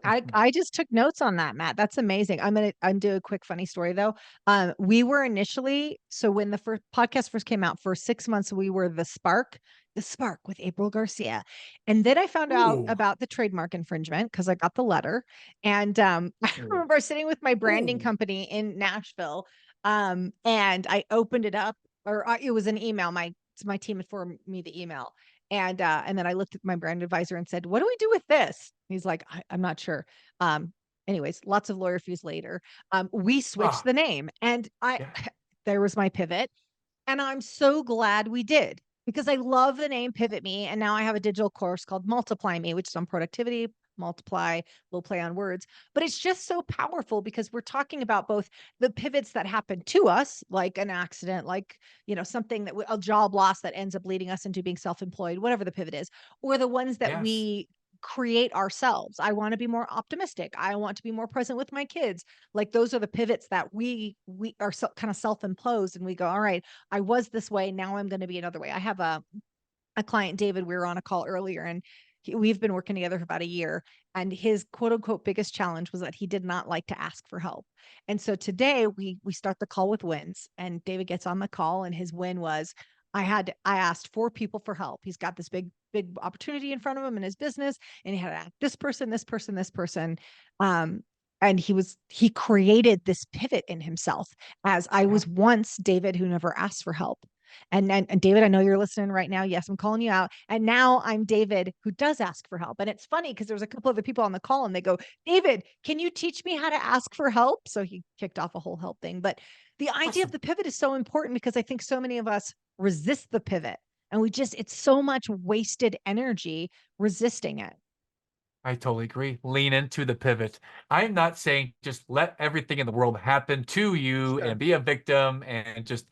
I just took notes on that, Matt. That's amazing. I'm gonna undo a quick funny story though. We were initially, so when the first podcast first came out, for 6 months we were the Spark with April Garcia, and then I found out Ooh. about the trademark infringement because I got the letter, and I Ooh. remember sitting with my branding Ooh. company in Nashville, and I opened it up, or it was an email. My team had forwarded me the email, and then I looked at my brand advisor and said, "What do we do with this?" He's like, I'm not sure. Um, Anyways, lots of lawyer fees later. We switched Ah, the name, and yeah. there was my pivot. And I'm so glad we did, because I love the name Pivot Me. And now I have a digital course called Multiply Me, which is on productivity, multiply, we'll play on words. But it's just so powerful because we're talking about both the pivots that happen to us, like an accident, like, something a job loss that ends up leading us into being self-employed, whatever the pivot is, or the ones that Yes. we create ourselves. I want to be more optimistic. I want to be more present with my kids. Like those are the pivots that we are kind of self-imposed, and we go, all right, I was this way. Now I'm going to be another way. I have a client, David, we were on a call earlier, and we've been working together for about a year. And his quote unquote biggest challenge was that he did not like to ask for help. And so today we start the call with wins, and David gets on the call, and his win was, I asked 4 people for help. He's got this big opportunity in front of him in his business, and he had to ask this person, this person, this person. Um, and he created this pivot in himself, as I Yeah. was once David who never asked for help. And David, I know you're listening right now. Yes, I'm calling you out. And now I'm David who does ask for help. And it's funny because there's a couple other people on the call, and they go, David, can you teach me how to ask for help? So he kicked off a whole help thing. But the idea of Awesome. the pivot is so important, because I think so many of us resist the pivot, and it's so much wasted energy resisting it. I totally agree. Lean into the pivot. I'm not saying just let everything in the world happen to you Sure. and be a victim and just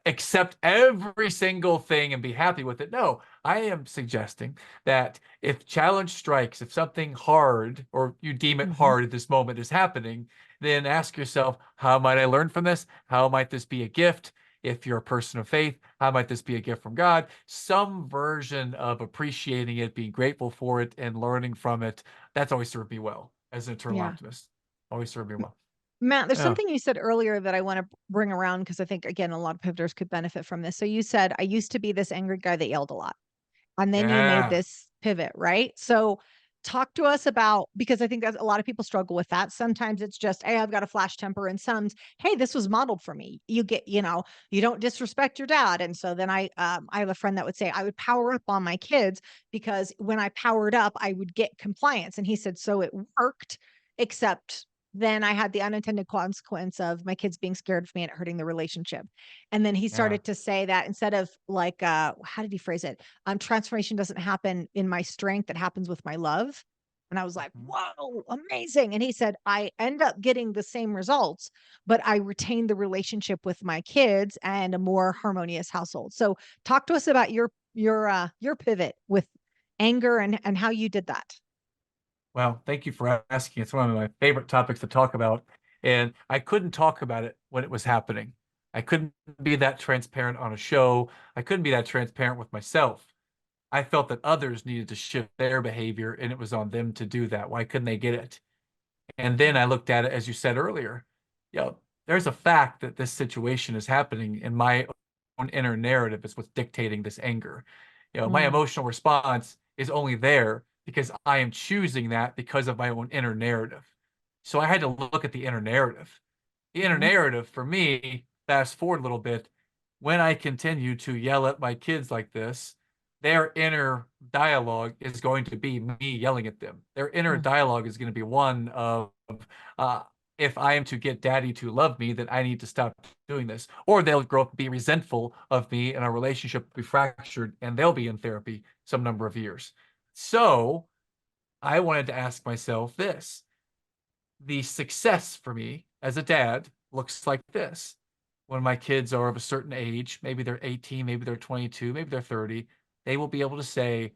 accept every single thing and be happy with it. No, I am suggesting that if challenge strikes, if something hard or you deem it Mm-hmm. hard at this moment is happening, then ask yourself, how might I learn from this? How might this be a gift? If you're a person of faith, how might this be a gift from God? Some version of appreciating it, being grateful for it, and learning from it. That's always served me well as an eternal Yeah. optimist. Always served me well. Matt, there's Oh, something you said earlier that I want to bring around, because I think, again, a lot of pivotters could benefit from this. So you said, I used to be this angry guy that yelled a lot. And then you made yeah. this pivot, right? So talk to us about, because I think that a lot of people struggle with that. Sometimes it's just, hey, I've got a flash temper, and some, hey, this was modeled for me. You don't disrespect your dad. And so then I have a friend that would say I would power up on my kids, because when I powered up, I would get compliance. And he said, so it worked, except then I had the unintended consequence of my kids being scared of me and it hurting the relationship. And then he Yeah. started to say that, instead of like, how did he phrase it? Transformation doesn't happen in my strength, it happens with my love. And I was like, Mhm. whoa, amazing. And he said, I end up getting the same results, but I retain the relationship with my kids and a more harmonious household. So talk to us about your pivot with anger, and how you did that. Well, thank you for asking. It's one of my favorite topics to talk about. And I couldn't talk about it when it was happening. I couldn't be that transparent on a show. I couldn't be that transparent with myself. I felt that others needed to shift their behavior and it was on them to do that. Why couldn't they get it? And then I looked at it, as you said earlier, there's a fact that this situation is happening in my own inner narrative is what's dictating this anger. My Mm, emotional response is only there because I am choosing that because of my own inner narrative. So I had to look at the inner narrative. The inner mhm, narrative for me, fast forward a little bit, when I continue to yell at my kids like this, their inner dialogue is going to be me yelling at them. Their inner mm, dialogue is going to be one of, uh, if I am to get daddy to love me, then I need to stop doing this. Or they'll grow up and be resentful of me and our relationship will be fractured and they'll be in therapy some number of years. So I wanted to ask myself this: the success for me as a dad looks like this. When my kids are of a certain age, maybe they're 18, maybe they're 22, maybe they're 30, they will be able to say,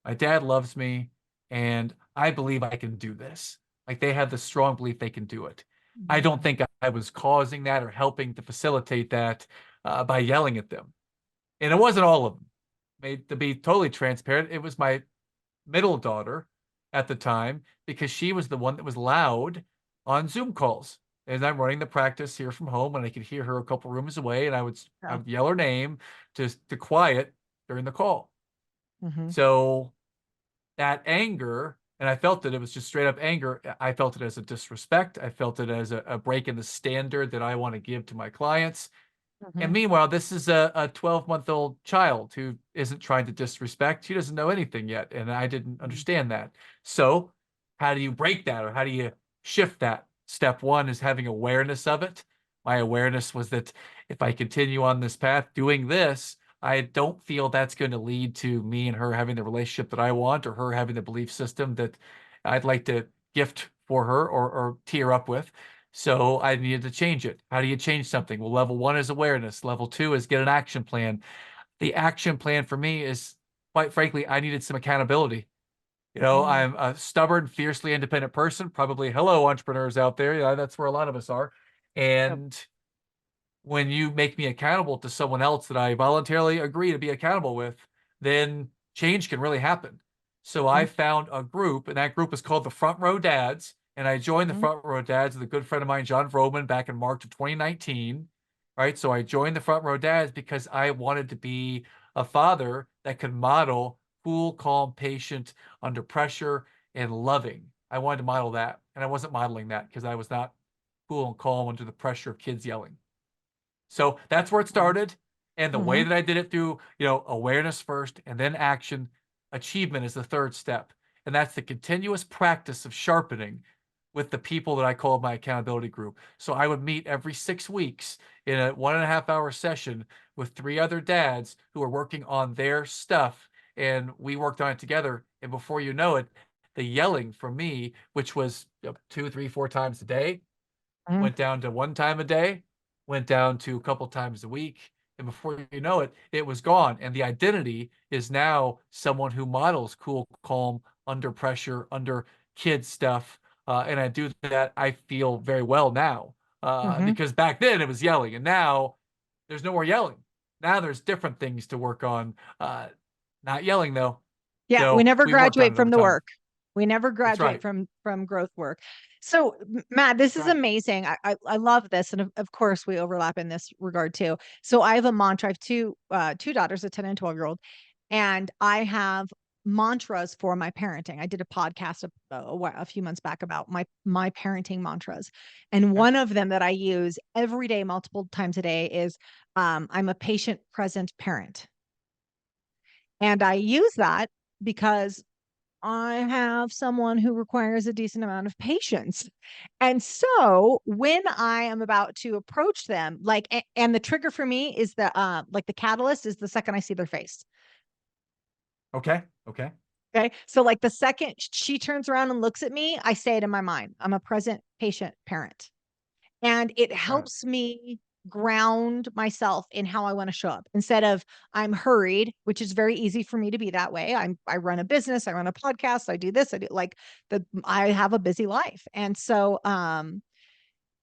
my dad loves me and I believe I can do this. Like they have the strong belief they can do it. I don't think I was causing that or helping to facilitate that by yelling at them. And it wasn't all of them. Made to be totally transparent, it was my middle daughter at the time because she was the one that was loud on Zoom calls. And I'm running the practice here from home, and I could hear her a couple rooms away, and I Yeah. would yell her name to quiet during the call. Mm-hmm. So that anger, and I felt that it was just straight up anger. I felt it as a disrespect. I felt it as a break in the standard that I want to give to my clients. And Mm-hmm. meanwhile, this is a 12-month-old child who isn't trying to disrespect. She doesn't know anything yet. And I didn't understand that. So, how do you break that or how do you shift that? Step one is having awareness of it. My awareness was that if I continue on this path doing this, I don't feel that's going to lead to me and her having the relationship that I want or her having the belief system that I'd like to gift for her or tear up with. So I needed to change it. How do you change something? Well, level one is awareness. Level two is get an action plan. The action plan for me is, quite frankly, I needed some accountability. Mm-hmm. I'm a stubborn, fiercely independent person. Probably, hello, entrepreneurs out there. Yeah, that's where a lot of us are. Yep. And when you make me accountable to someone else that I voluntarily agree to be accountable with, then change can really happen. So I found a group, and that group is called the Front Row Dads. And I joined the Mm-hmm. Front Row Dads with a good friend of mine, John Vroman, back in March of 2019. Right. So I joined the Front Row Dads because I wanted to be a father that could model cool, calm, patient under pressure and loving. I wanted to model that. And I wasn't modeling that because I was not cool and calm under the pressure of kids yelling. So that's where it started. And the way Mm-hmm. that I did it through, awareness first and then action, achievement is the third step. And that's the continuous practice of sharpening with the people that I call my accountability group. So I would meet every 6 weeks in a 1.5 hour session with 3 other dads who are working on their stuff. And we worked on it together. And before you know it, the yelling from me, which was 2, 3, 4 times a day, Mm-hmm. went down to 1 time a day, went down to a couple times a week. And before you know it, it was gone. And the identity is now someone who models cool, calm, under pressure, under kid stuff. And I do that. I feel very well now Mm-hmm. because back then it was yelling, and now there's no more yelling. Now there's different things to work on. Not yelling though. Yeah, we So never we worked on graduate it from over the time. work. We never That's graduate right. from growth work. So, Matt, this is Right. amazing. I love this, and of course, we overlap in this regard too. So, I have a mantra. I have two daughters, a 10 and 12 year old, and I have mantras for my parenting. I did a podcast a few months back about my parenting mantras, and Okay. one of them that I use every day, multiple times a day, is I'm a patient, present parent. And I use that because I have someone who requires a decent amount of patience. And so when I am about to approach them, like, and the trigger for me is like the catalyst is the second I see their face. Okay. Okay. Okay. So, like, the second she turns around and looks at me, I say it in my mind, I'm a present patient parent. And it Right. helps me ground myself in how I want to show up instead of I'm hurried, which is very easy for me to be that way. I run a business, I run a podcast, I do this, I do like I have a busy life. And so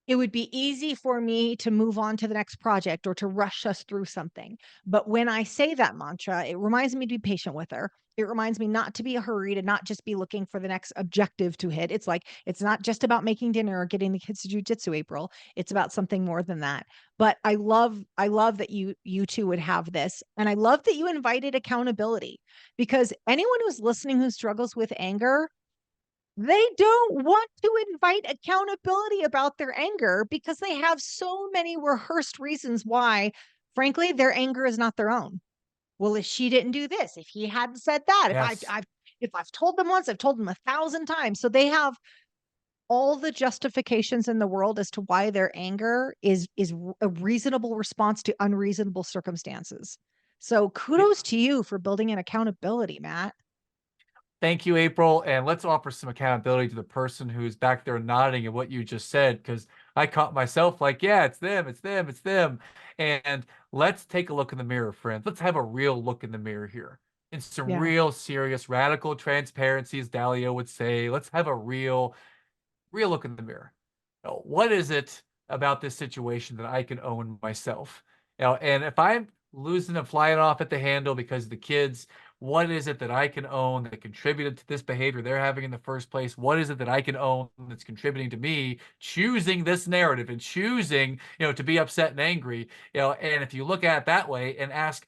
it would be easy for me to move on to the next project or to rush us through something. But when I say that mantra, it reminds me to be patient with her. It reminds me not to be hurried and not just be looking for the next objective to hit. It's like, it's not just about making dinner or getting the kids to jujitsu, April. It's about something more than that. But I love that you two would have this. And I love that you invited accountability, because anyone who's listening who struggles with anger, they don't want to invite accountability about their anger because they have so many rehearsed reasons why, frankly, their anger is not their own. Well, if she didn't do this, if he hadn't said that, Yes. if I've told them once, I've told them 1,000 times. So they have all the justifications in the world as to why their anger is a reasonable response to unreasonable circumstances. So kudos to you for building an accountability, Matt. Thank you, April. And let's offer some accountability to the person who's back there nodding at what you just said, because I caught myself like, yeah, it's them, it's them, it's them. And let's take a look in the mirror, friends. Let's have a real look in the mirror here. In some Yeah. real serious, radical transparency, as Dalio would say. Let's have a real real look in the mirror. What is it about this situation that I can own myself? And if I'm losing and flying off at the handle because of the kids, what is it that I can own that contributed to this behavior they're having in the first place? What is it that I can own that's contributing to me choosing this narrative and choosing, to be upset and angry? And if you look at it that way and ask,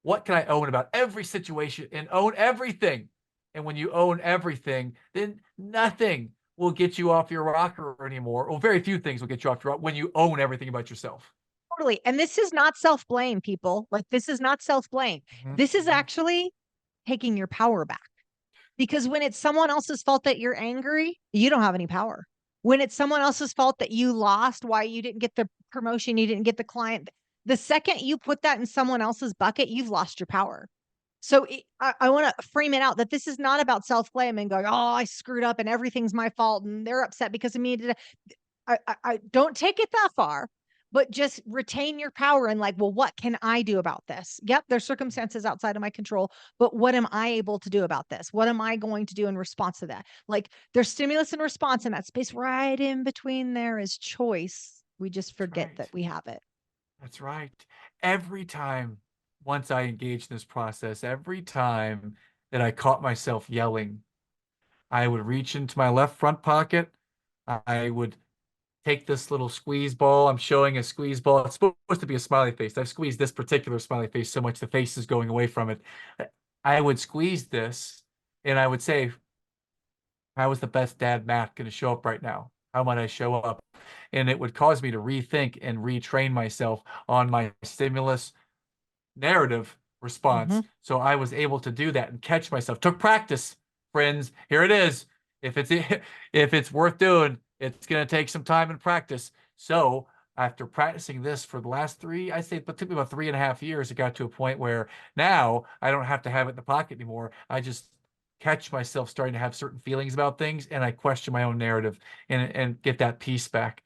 what can I own about every situation, and own everything? And when you own everything, then nothing will get you off your rocker anymore. Or very few things will get you off your rocker when you own everything about yourself. Totally. And this is not self-blame, people. Like, this is not self-blame. Mhm, This is mhm. actually taking your power back. Because when it's someone else's fault that you're angry, you don't have any power. When it's someone else's fault that you lost, why you didn't get the promotion, you didn't get the client, the second you put that in someone else's bucket, you've lost your power. So I want to frame it out that this is not about self-blame and going, oh, I screwed up and everything's my fault and they're upset because of me. I don't take it that far, but just retain your power and like, well, what can I do about this? Yep, there's circumstances outside of my control, but what am I able to do about this? What am I going to do in response to that? Like, there's stimulus and response in that space. Right in between there is choice. We just That's forget right. that we have it. That's right. Every time, once I engaged in this process, every time that I caught myself yelling, I would reach into my left front pocket. I would take this little squeeze ball. I'm showing a squeeze ball. It's supposed to be a smiley face. I've squeezed this particular smiley face so much the face is going away from it. I would squeeze this and I would say, how is the best dad Matt going to show up right now? How might I show up? And it would cause me to rethink and retrain myself on my stimulus narrative Mm-hmm. response. So I was able to do that and catch myself. Took practice, friends. Here it is. If it's if it's worth doing, it's going to take some time and practice. So after practicing this for the last three, I say it took me about 3.5 years. It got to a point where now I don't have to have it in the pocket anymore. I just catch myself starting to have certain feelings about things, and I question my own narrative and get that peace back.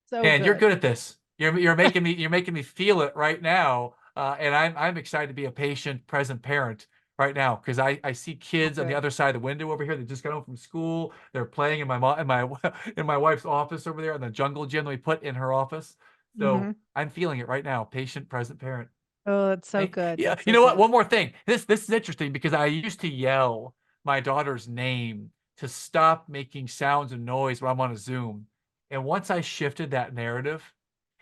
So Man, you're good. good at this. You're making me feel it right now. And I'm excited to be a patient, present parent right now because I see So kids on the good. other side of the window over here. They just got home from school. They're playing in my mom in my in my wife's office over there in the jungle gym that we put in her office. Mm-hmm. So I'm feeling it right now. Patient, present parent. Oh, it's so good. Yeah, It's you so know what? good. One more thing. This is interesting because I used to yell my daughter's name to stop making sounds and noise when I'm on a Zoom. And once I shifted that narrative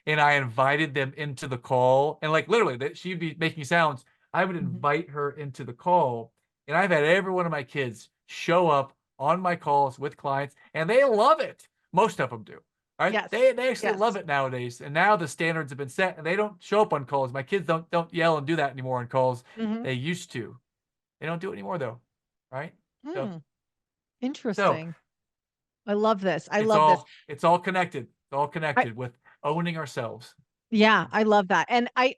and I invited them into the call, and like literally that she'd be making sounds, I would Mhm. invite her into the call. And I've had every one of my kids show up on my calls with clients, and they love it. Most of them do. Right? Yes. They actually love Yes. it nowadays. And now the standards have been set and they don't show up on calls. My kids don't yell and do that anymore on calls. Mm-hmm. They used to. They don't do it anymore though. Right? So Hmm. so Interesting. I love this. I it's love this. all connected. It's all I connected with owning ourselves. Yeah, I love that. And I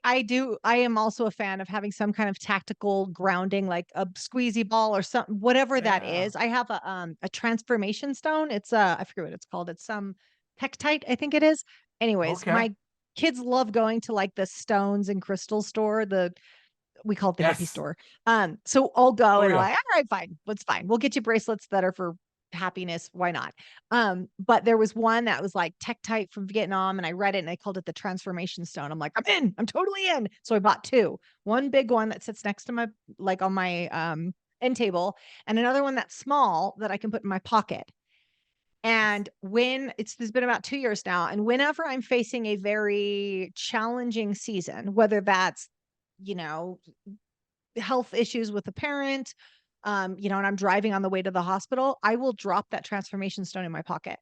am also a fan of having some kind of tactical grounding, like a squeezy ball or some whatever that Yeah. is. I have a transformation stone. It's I forget what it's called. It's some pectite, I think it is. Anyways, Okay. my kids love going to like the stones and crystal store, the we call it the hippie Yes. store. So I'll go Oh and I'm yeah. like, all right, fine, that's fine. We'll get you bracelets that are for happiness. Why not? But there was one that was like Tektite from Vietnam, and I read it and I called it the transformation stone. I'm like, I'm in, I'm totally in. So I bought two. One big one that sits next to my like on my end table, and another one that's small that I can put in my pocket. And when it's been about 2 years now, and whenever I'm facing a very challenging season, whether that's, you know, health issues with a parent, and I'm driving on the way to the hospital, I will drop that transformation stone in my pocket.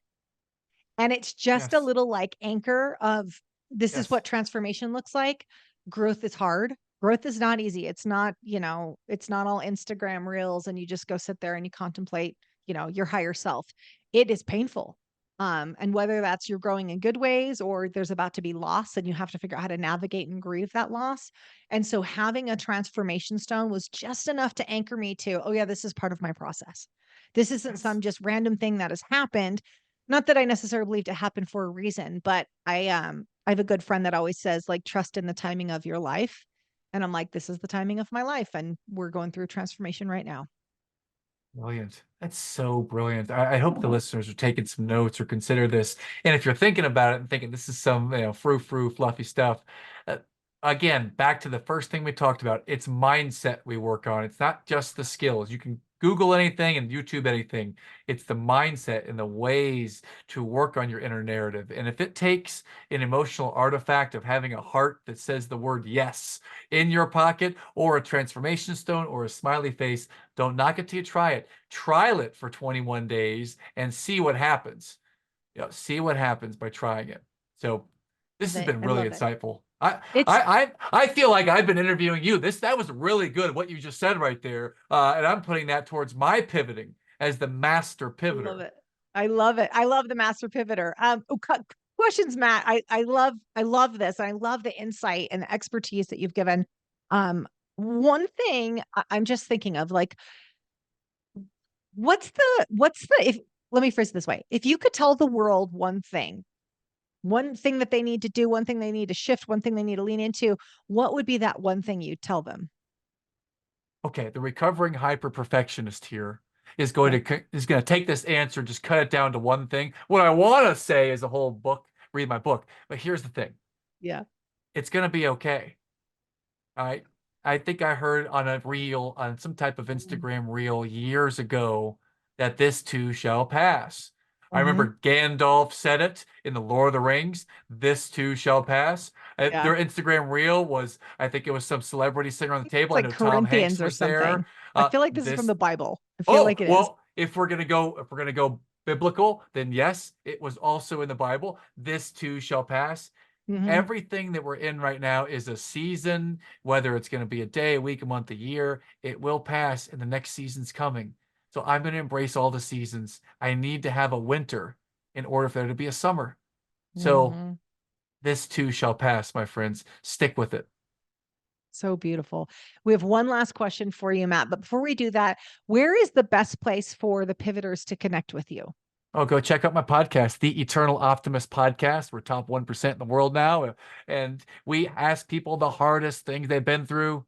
And it's just a Yes. little like anchor of this is Yes. what transformation looks like. Growth is hard. Growth is not easy. It's not, it's not all Instagram reels and you just go sit there and you contemplate, your higher self. It is painful. And whether that's you're growing in good ways or there's about to be loss and you have to figure out how to navigate and grieve that loss. And so having a transformation stone was just enough to anchor me to, oh yeah, this is part of my process. This isn't Yes. some just random thing that has happened. Not that I necessarily believe to happen for a reason, but I have a good friend that always says like trust in the timing of your life. And I'm like, this is the timing of my life and we're going through transformation right now. Brilliant. That's so brilliant. I hope the listeners are taking some notes or consider this. And if you're thinking about it and thinking this is some, frou-frou, fluffy stuff, uh, again, back to the first thing we talked about, it's mindset we work on. It's not just the skills. You can Google anything and YouTube anything. It's the mindset and the ways to work on your inner narrative. And if it takes an emotional artifact of having a heart that says the word yes in your pocket, or a transformation stone, or a smiley face, don't knock it till you try it. Trial it for 21 days and see what happens. See what happens by trying it. So this has been I really love it. insightful. It's I feel like I've been interviewing you. That was really good, what you just said right there. And I'm putting that towards my pivoting as the master I love pivoter. it. I love it. I love the master pivoter. Questions, Matt. I love this. I love the insight and the expertise that you've given. One thing I'm just thinking of, like, what's the if let me phrase it this way. If you could tell the world one thing that they need to do, one thing they need to shift, one thing they need to lean into, what would be that one thing you'd tell them? Okay, the recovering hyper perfectionist here is going Yeah. to take this answer, just cut it down to one thing. What I want to say is a whole book, read my book. But here's the thing. Yeah. It's going to be okay. All right. I think I heard on a reel, on some type of Instagram reel years ago, that this too shall pass. I Mhm. remember Gandalf said it in the Lord of the Rings, this too shall pass. Yeah. Their Instagram reel was, I think it was some celebrity sitting on the It's table. I like know Tom Hanks Corinthians or was there. something. I feel like this is from This the Bible. I feel Oh, like it is. well, if we're gonna go biblical, then yes, it was also in the Bible. This too shall pass. Mhm. Everything that we're in right now is a season, whether it's going to be a day, a week, a month, a year, it will pass and the next season's coming. So I'm going to embrace all the seasons. I need to have a winter in order for there to be a summer. So Mhm. this too shall pass, my friends. Stick with it. So beautiful. We have one last question for you, Matt. But before we do that, where is the best place for the pivoters to connect with you? Oh, go check out my podcast, The Eternal Optimist Podcast. We're top 1% in the world now. And we ask people the hardest things they've been through,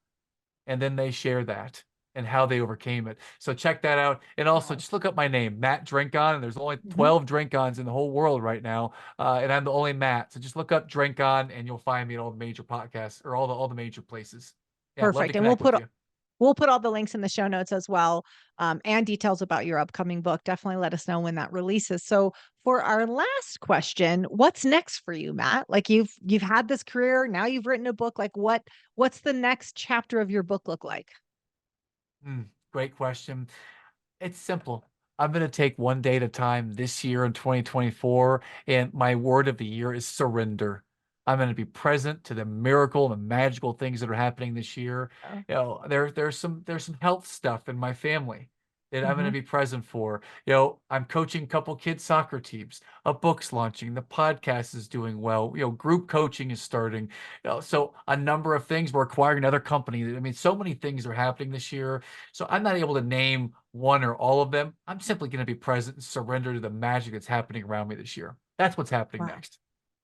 and then they share that and how they overcame it. So check that out. And also Wow. just look up my name, Matt Drinkhahn. And there's only Mhm. 12 Drinkhahns in the whole world right now. And I'm the only Matt. So just look up Drinkhahn and you'll find me at all the major podcasts, or all the major places. Yeah, I'd love to Perfect. And connect with you. we'll put all the links in the show notes as well, and details about your upcoming book. Definitely let us know when that releases. So for our last question, what's next for you, Matt? Like, you've had this career, now you've written a book. Like, what's the next chapter of your book look like? Great question. It's simple. I'm going to take one day at a time this year in 2024, and my word of the year is surrender. I'm going to be present to the miracle and magical things that are happening this year. Oh. There's some health stuff in my family that I'm going to Mhm. be present for. I'm coaching a couple kids soccer teams. A book's launching. The podcast is doing well. Group coaching is starting. So a number of things. We're acquiring another company. I mean, so many things are happening this year. So I'm not able to name one or all of them. I'm simply going to be present and surrender to the magic that's happening around me this year. That's what's happening Wow. next.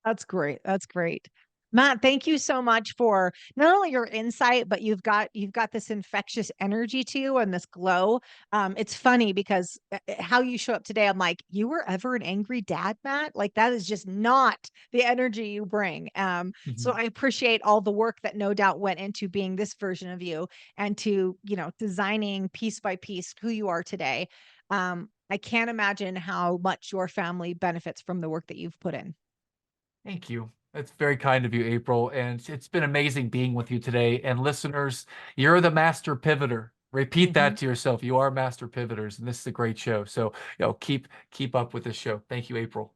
That's great. That's great. Matt, thank you so much for not only your insight, but you've got this infectious energy to you and this glow. It's funny because how you show up today, I'm like, you were ever an angry dad, Matt? Like, that is just not the energy you bring. So Mhm. I appreciate all the work that no doubt went into being this version of you, and to, designing piece by piece who you are today. I can't imagine how much your family benefits from the work that you've put in. Thank you. That's very kind of you, April. And it's been amazing being with you today. And listeners, you're the master pivoter. Repeat Mhm. that to yourself. You are master pivoters, and this is a great show. So, keep up with this show. Thank you, April.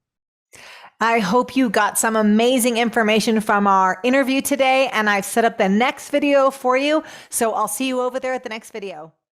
I hope you got some amazing information from our interview today, and I've set up the next video for you. So I'll see you over there at the next video.